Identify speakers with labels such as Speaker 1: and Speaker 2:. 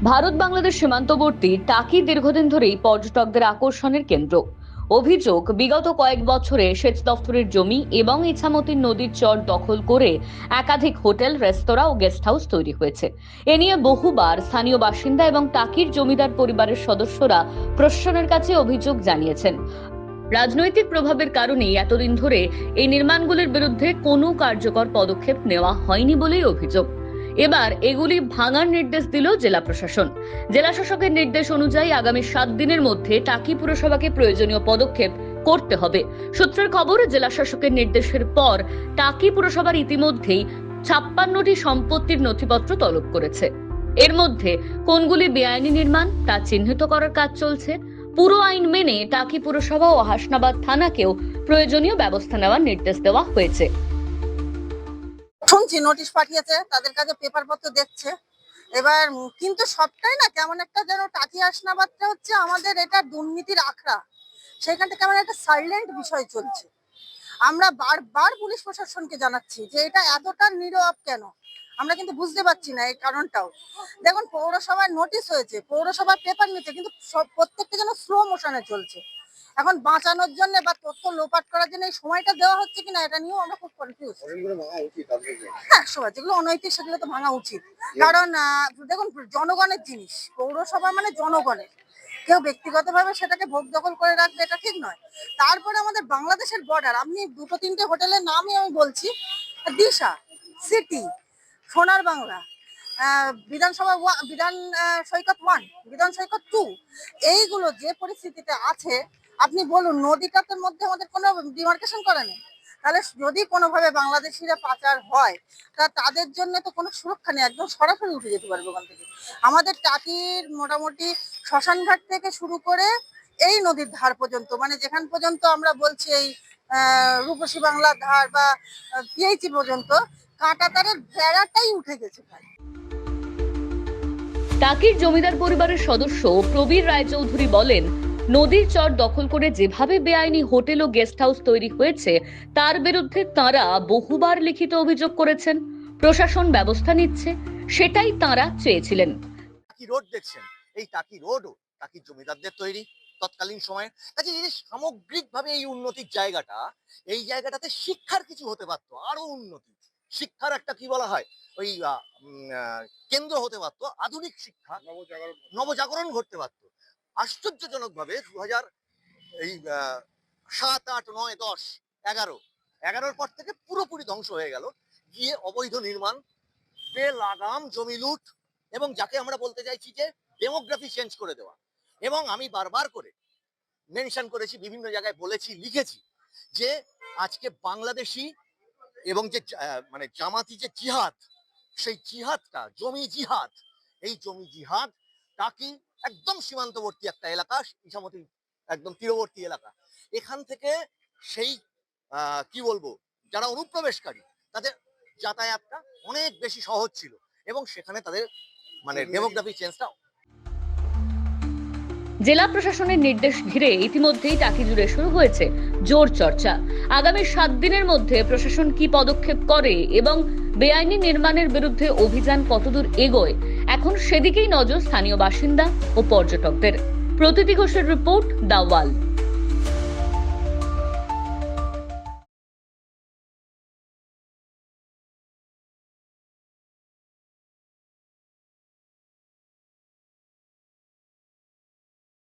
Speaker 1: ভারত বাংলাদেশ সীমান্তবর্তী টাকি দীর্ঘদিন ধরেই পর্যটকদের আকর্ষণের কেন্দ্র। অভিযোগ, বিগত কয়েক বছরে সেচ দফতরের জমি এবং ইছামতি নদীর চর দখল করে একাধিক হোটেল, রেস্তোরাঁ ও গেস্ট হাউস তৈরি হয়েছে। এ নিয়ে বহুবার স্থানীয় বাসিন্দা এবং টাকির জমিদার পরিবারের সদস্যরা প্রশাসনের কাছে অভিযোগ জানিয়েছেন। রাজনৈতিক প্রভাবের কারণেই এতদিন ধরে এই নির্মাণগুলির বিরুদ্ধে কোনো কার্যকর পদক্ষেপ নেওয়া হয়নি বলেই অভিযোগ। এবার এগুলি ভাঙার নির্দেশ দিল জেলা প্রশাসন। জেলা শাসকের নির্দেশ অনুযায়ী আগামী 7 দিনের মধ্যে টাকি পুরসভাকে প্রয়োজনীয় পদক্ষেপ করতে হবে। সূত্রের খবর, জেলা শাসকের নির্দেশের পর টাকি পুরসভার ইতিমধ্যেই 56টি সম্পত্তির নথিপত্র তলব করেছে। এর মধ্যে কোনগুলি বেআইনি নির্মাণ তা চিহ্নিত করার কাজ চলছে। পুরো আইন মেনে টাকি পুরসভা ও হাসনাবাদ থানাকেও প্রয়োজনীয় ব্যবস্থা নেওয়ার নির্দেশ দেওয়া হয়েছে।
Speaker 2: শুনছি নোটিশ পাঠিয়েছে, তাদের কাছে পেপার পত্র দেখছে। এবার কিন্তু সবটাই না কেমন একটা যেন টাকি হাসনাবাদটা হচ্ছে আমাদের এটা দুর্নীতির আখড়া। সেখান থেকে কেমন একটা সাইলেন্ট বিষয় চলছে। আমরা বারবার পুলিশ প্রশাসনকে জানাচ্ছি যে এটা এতটা নীরব কেন, আমরা কিন্তু বুঝতে পারছি না এই কারণটাও। দেখুন, পৌরসভার নোটিশ হয়েছে, পৌরসভার পেপার নিতে, কিন্তু প্রত্যেকটা যেন স্লো মোশনে চলছে। এখন বাঁচানোর জন্য বা তথ্য লোপাট করার জন্য এই সময়টা দেওয়া হচ্ছে কিনা এটা নিয়েও আমরা খুব কনফিউজ। হ্যাঁ, সবাই যেগুলো অনৈতিক সেগুলো তো ভাঙা উচিত। কারণ দেখুন, জনগণের জিনিস, পৌরসভা মানে জনগণের। কেউ ব্যক্তিগতভাবে সেটাকে ভোগ দখল করে রাখবে, এটা ঠিক নয়। তারপরে আমাদের বাংলাদেশের বর্ডার, আপনি 2-3টে হোটেলের নামই আমি বলছি: দিশা, সিটি, সোনার বাংলা, বিধানসভা বিধান সৈকত 1, বিধান সৈকত 2, এইগুলো যে পরিস্থিতিতে আছে, আপনি বলুন নদীটার মধ্যে আমাদের কোনো ডিমার্কেশন করা নেই। তাহলে যদি কোনোভাবে বাংলাদেশিরা পাচার হয়, তা তাদের জন্য তো কোনো সুরক্ষা নেই, একদম সরাসরি উঠে যেতে পারবে ওখান থেকে। আমাদের টাকির মোটামুটি শ্মশানঘাট থেকে শুরু করে এই নদীর ধার পর্যন্ত, মানে যেখান পর্যন্ত আমরা বলছি এই রূপসী বাংলার ধার বা পিএইচি পর্যন্ত, কাঁটাতারের বেড়াটাই উঠে গেছে প্রায়।
Speaker 1: টাকির জমিদার পরিবারের সদস্য প্রবীর রায়চৌধুরী বলেন, নদীর চর দখল করে যেভাবে বেআইনি হোটেল ও গেস্ট হাউস তৈরি হয়েছে তার বিরুদ্ধে তাঁরা বহুবার লিখিত অভিযোগ করেছেন। প্রশাসন ব্যবস্থা নিচ্ছে, সেটাই তাঁরা চেয়েছিলেন।
Speaker 3: টাকি রোড দেখছেন, এই টাকি রোডও টাকি জমিদারদের তৈরি তৎকালীন সময়ে। কাজে এই যে সামগ্রিকভাবে এই উন্নতির জায়গাটা, এই জায়গাটাতে শিক্ষার কিছু হতে পারতো, আরো উন্নতি, শিক্ষার একটা কি বলা হয় ওই কেন্দ্র হতে পারতো, আধুনিক শিক্ষা, নবজাগরণ ঘটতে পারতো। আশ্চর্যজনক ভাবে 7, 8, 9, 10, 11 পর থেকে পুরোপুরি ধ্বংস হয়ে গেল, গিয়ে অবৈধ নির্মাণ, বেলাগাম জমি লুট, এবং যাকে আমরা বলতে চাইছি যে ডেমোগ্রাফি চেঞ্জ করে দেওয়া। এবং আমি বারবার করে মেনশন করেছি, বিভিন্ন জায়গায় বলেছি, লিখেছি যে আজকে বাংলাদেশি এবং যে মানে জামাতি যে জিহাদ, সেই জিহাদটা জমি জিহাদ, এই জমি জিহাদ টাকি একদম সীমান্তবর্তী একটা এলাকা, ইছামতি একদম তীরবর্তী এলাকা। এখান থেকে সেই কি বলবো, যারা অনুপ্রবেশকারী তাদের যাতায়াতটা অনেক বেশি সহজ ছিল, এবং সেখানে তাদের মানে ডেমোগ্রাফি চেঞ্জটা।
Speaker 1: জেলা প্রশাসনের নির্দেশ ঘিরে ইতিমধ্যেই টাকি জুড়ে শুরু হয়েছে জোর চর্চা। আগামী 7 দিনের মধ্যে প্রশাসন কি পদক্ষেপ করে এবং বেআইনি নির্মাণের বিরুদ্ধে অভিযান কতদূর এগোয়, এখন সেদিকেই নজর স্থানীয় বাসিন্দা ও পর্যটকদের। প্রতীতি ঘোষের রিপোর্ট, দ্য ওয়াল।